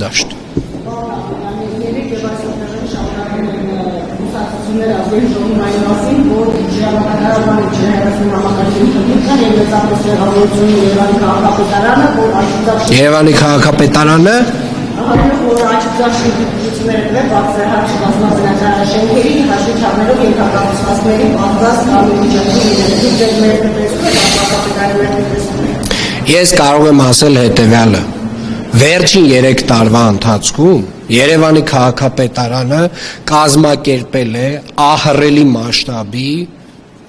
Երաշտ։ Երևանի քաղաքապետարանը Ես կարող եմ ասել հետևյալը. վերջին 3 տարվա ընթացքում Երևանի քաղաքապետարանը կազմակերպել է ահռելի մասշտաբի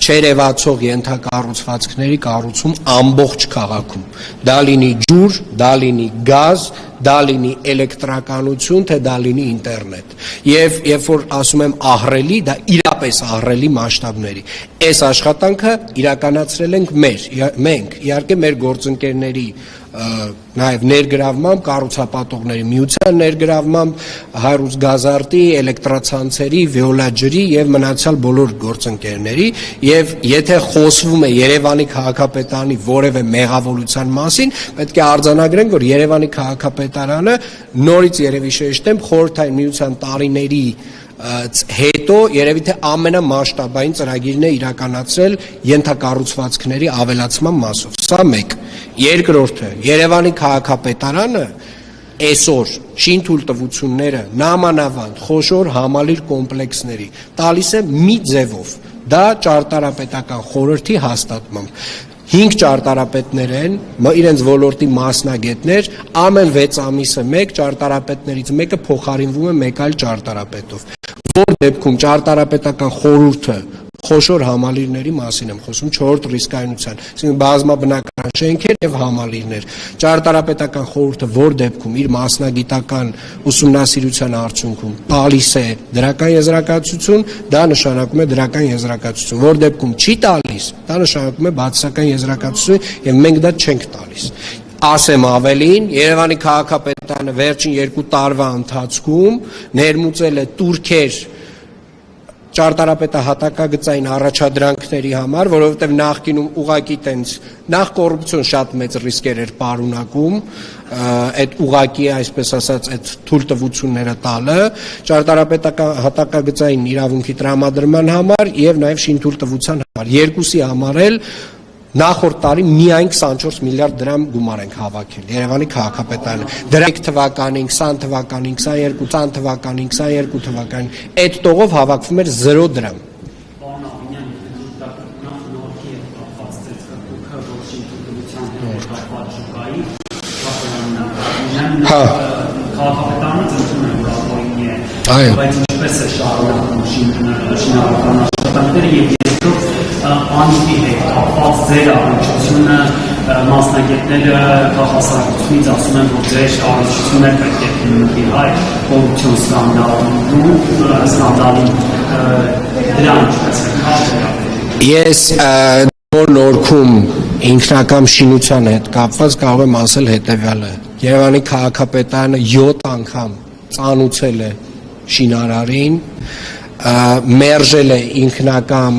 չերևացող ենթակառուցվածքների կառուցում ամբողջ քաղաքում։ Դա լինի ջուր, դա լինի գազ, դա լինի էլեկտրականություն, թե դա լինի ինտերնետ։ Եվ երբ որ ասում եմ ահռելի, դա իրապես ահռելի մասշտաբների։ Այս աշխատանքը իրականացրել ենք մենք, իհարկե մեր գործընկերների նաև ներգրավմամբ, կառուցապատողների միության ներգրավմամբ, Հայրուց գազարտի, էլեկտրացանցերի, վիոլաջրի եւ մնացյալ բոլոր գործընկերների, եւ եթե խոսվում է Երևանի քաղաքապետարանի որևէ մեղավորության մասին, պետք է արձանագրենք, որ Երևանի քաղաքապետարանը նորից երևի շեշտեմ խորհրդային միության տարիների հետո երևի թե ամենամասշտաբային ծրագիրն է իրականացրել ենթակառուցվածքների ավելացման մասով։ Սա մեկ։ Երկրորդը, Երևանի քաղաքապետարանը այսօր շինթույլտվությունները նամանավանդ խոշոր համալիր կոմպլեքսների տալիս է մի ձևով, դա ճարտարապետական խորհրդի հաստատմամբ։ 5 ճարտարապետներ են, իրենց ոլորտի մասնագետներ, ամեն 6 ամիսը մեկ ճարտարապետներից մեկը փոխարինվում է մեկ այլ ճարտարապետով։ Որ դեպքում ճարտարապետական խորհուրդը խոշոր համալիրների մասին եմ խոսում, 4-րդ ռիսկայնության, այսինքն բազմաբնակարան շենքեր եւ համալիրներ։ Ճարտարապետական խորհուրդը որ դեպքում իր մասնագիտական ուսումնասիրության արդյունքում տալիս է դրական եզրակացություն, դա նշանակում է դրական եզրակացություն։ Որ դեպքում չի տալիս, դա նշանակում է բացասական եզրակացություն եւ մենք դա չենք տալիս։ Ասեմ ավելին, Երևանի քաղաքապետարանը վերջին 2 տարվա ընթացքում ներմուծել է տուրքեր ճարտարապետահատակագծային առաջադրանքների համար, որովհետև նախկինում ուղղակի տենց նախ կոռուպցիոն շատ մեծ ռիսկեր էր պարունակում, այդ ուղղակի, այսպես ասած, այդ թույլտվությունները տալը, ճարտարապետական հատակագծային իրավունքի տրամադրման համար եւ նաեւ շինթույլտվության համար, երկուսի համար էլ նախորդ տարի միայն 24 միլիարդ դրամ գումար ենք հավաքել Երևանի քաղաքապետարանը։ Դրա 1 թվականին, 20 թվականին, 22 թվականին, 22 թվականին այդ տողով հավաքվում էր 0 դրամ։ Քաղաքապետարանը ծնվում է ուրախորինի է, բայց ինչպես է շարունակում շինարարական աշխատանքները եւ երկրորդ անիվի հետ կապված ձեր առնչությունը մասնագետները քաղաքասարությունից ասում են, որ ձեր առնչությունները պետք է դիմի հայ կոռուպցիոն սկանդալին դրան ինչպես է կապ։ Ես նորքում ինքնակամ շինության հետ կապված կարող եմ ասել հետևյալը. Երևանի քաղաքապետարանը 7 անգամ ծանուցել է շինարարին, մերժել է ինքնակամ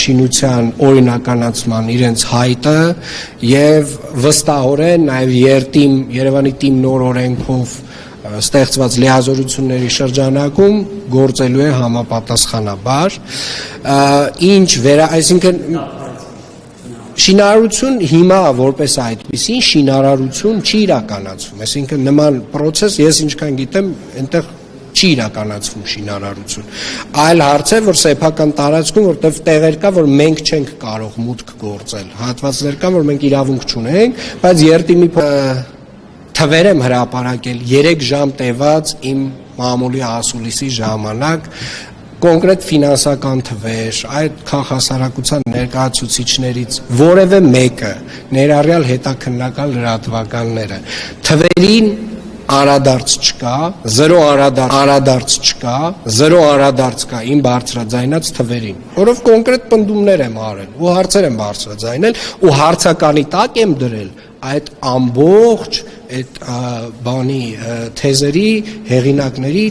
շինության օրինականացման իրենց հայտը եւ վստահորեն նաեւ Երևանի թիմ նոր օրենքով ստեղծված լիազորությունների շրջանակում գործելու է համապատասխանաբար, այսինքն շինարարություն հիմա որպես այդպիսին շինարարություն չի իրականացվում, այսինքն նման process ես ինչքան գիտեմ այնտեղ չի իրականացվում շինարարություն։ Այլ հարց է, որ սեփական տարածքում, որտեղ տեղեր կա, որ մենք չենք կարող մուտք գործել, հատվածներ կան, որ մենք իրավունք չունենք, բայց երթիմի թվեր եմ հրապարակել 3 ժամ տևած իմ մամուլի ասուլիսի ժամանակ կոնկրետ ֆինանսական թվեր, այդ քաղաքասարակության ներկայացուցիչներից որևէ մեկը, ներառյալ հետաքննական լրատվականները, թվերին անդրադարձ չկա, 0 անդրադարձ չկա, 0 անդրադարձ կա իմ բարձրաձայնած թվերին, որով կոնկրետ պնդումներ եմ արել ու հարցեր եմ բարձրաձայնել ու հարցականի տակ եմ դրել այդ ամբողջ այդ բանի թեզերի հեղինակների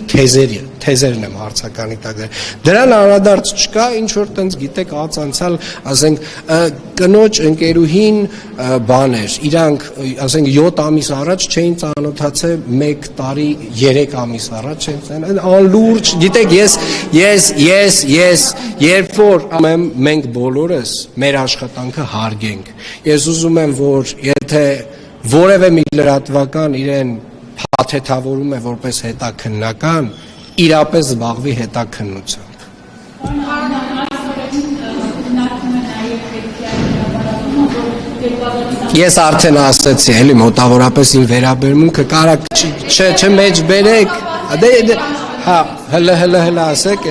թեզերն եմ հարցականի տակ դրան անդրադարձ չկա ինչ որ տենց գիտեք անցալ ասենք կնոջ ընկերուհին բաներ իրանք ասենք 7 ամիս առաջ չէին ծանոթացել 1 տարի 3 ամիս առաջ չէին անլուրջ գիտեք ես երբ որ մենք բոլորս մեր աշխատանքը հարգենք ես ուզում եմ որ եթե որևէ մի լրատվական իրեն փաթեթավորում է որպես հետաքննական իրապես զբաղվի հետաքննությամբ Ես արդեն ասացի էլի մոտավորապես ին վերաբերմունքը կարա չմեջ բերեք հա հələ ասեք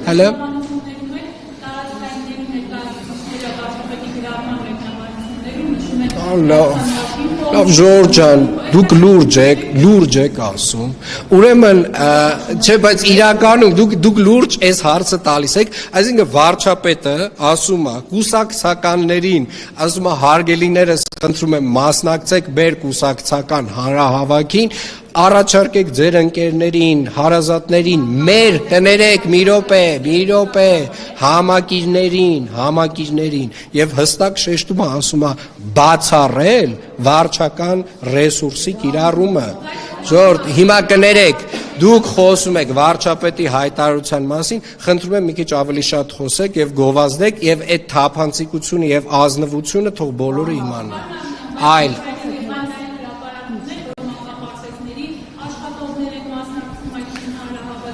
հələ Լավ Ժորժ ջան, դուք լուրջ եք ասում։ Ուրեմն, չէ, բայց իրականում դուք լուրջ այս հարցը տալիս եք, այսինքն վարչապետը ասում է կուսակցականներին, ասում է հարգելիներս խնդրում եմ մասնակցեք մեր կուսակցական հանրահավաքին, առաջարկեք ձեր ընկերներին, հարազատներին, մեր կներեք մի րոպե, համակիրներին եւ հստակ շեշտում ասում է բացառել վարչական ռեսուրսի կիրառումը։ Ժորժ, հիմա կներեք, դուք խոսում եք վարչապետի հայտարարության մասին, խնդրում եմ մի քիչ ավելի շատ խոսեք եւ գովազդեք եւ այդ թափանցիկությունը եւ ազնվությունը թող բոլորը իմանան։ Այլ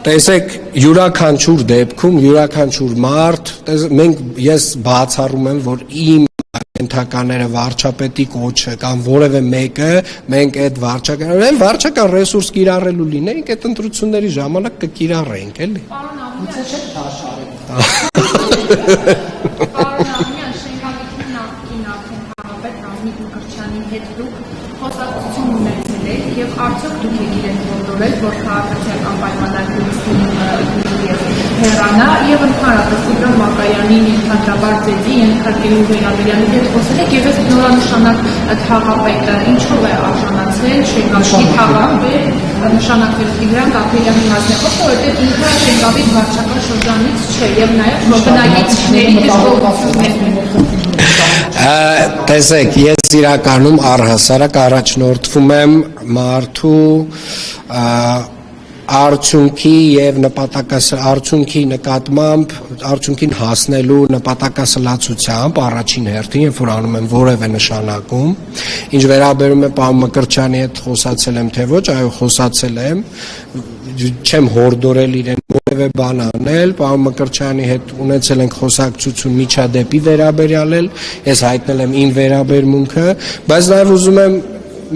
Տեսեք, յուրաքանչյուր դեպքում, յուրաքանչյուր մարդ, ես բացառում եմ, որ իմ ենթականները վարչապետի կոչը կամ որևէ մեկը, մենք այդ վարչական ռեսուրս կիրառելու լինեինք, այդ ընտրությունների ժամանակ կկիրառեինք, էլի։ Պարոն Աղմյան, չէ՞ հաշարեք։ Պարոն Աղմյան, շենքավիճի նախկին հանրապետ Ռազմիկ Մկրտչյանի հետ դուք խոսակցություն ունեցել եք եւ արդյոք դուք եք իրեն ողջորել, որ քաղաքացիական պայմանագրությունն հեռանա եւ ընդհանրապես Տիգրան Մակայանին ընդհանրաբար ձեզի ենթարկելու վերաբերյալ հետ խոսել եք եւ այս նորանշանակ թաղապետը ինչով է արժանացել շենքավիճի թաղապետ նշանակվել Տիգրան Գաբրիելյանի մասնախոսը, որովհետեւ ինքը շենքավիճ վարչական շրջանից չէ եւ նաեւ բնակիչների դժգոհություններն Տեսեք, ես իրականում առհասարակ առաջնորդվում եմ մարդու արդյունքի եւ արդյունքի նկատմամբ արդյունքին հասնելու նպատակասլացությամբ առաջին հերթին երբ որ անում եմ որևէ նշանակում ինչ վերաբերում է պարոն Մկրտչյանի հետ խոսացել եմ թե ոչ այո խոսացել եմ չեմ հորդորել իրեն որևէ բան անել պարոն Մկրտչյանի հետ ունեցել ենք խոսակցություն միջադեպի վերաբերյալ ես հայտնել եմ իմ վերաբերմունքը բայց նաեւ ուզում եմ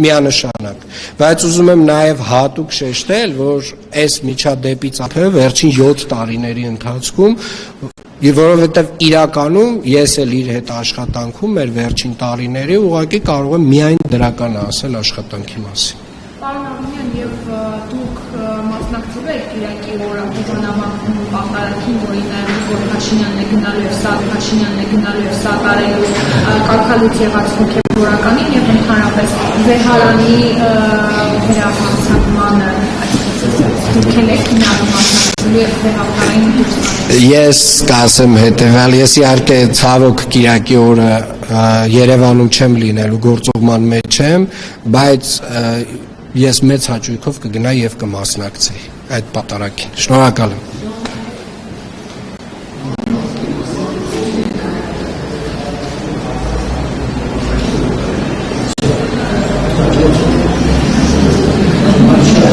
միանշանակ բայց ուզում եմ նաև հատուկ շեշտել որ այս միջադեպից ապա վերջին 7 տարիների ընթացքում որովհետև իրականում ես էլ իր հետ աշխատանքում մեր վերջին տարիների ուղղակի կարող եմ միայն դրական ասել աշխատանքի մասին Պարոն Աղմյան եւ դուք մասնակցել եք Կիրակի օրաբաժանման պահպանարքին որի նաև որ Փաշինյանն է գնալու եւ Փաշինյանն է գնալու եւ սատարելու կարգալուց եղած հոգեբորականին եւ ընդհանրապես Զեհարանի վերահսկմանը դուք եք մասնակցելու եւ վերահսկային Ես կասեմ հետեւյալ ես իհարկե ցավոք Կիրակի օրը Երևանում չեմ լինելու գործողման մեջ եմ բայց ես մեծ հաճույքով կգնայի եւ կմասնակցեի այդ պատարագին շնորհակալ եմ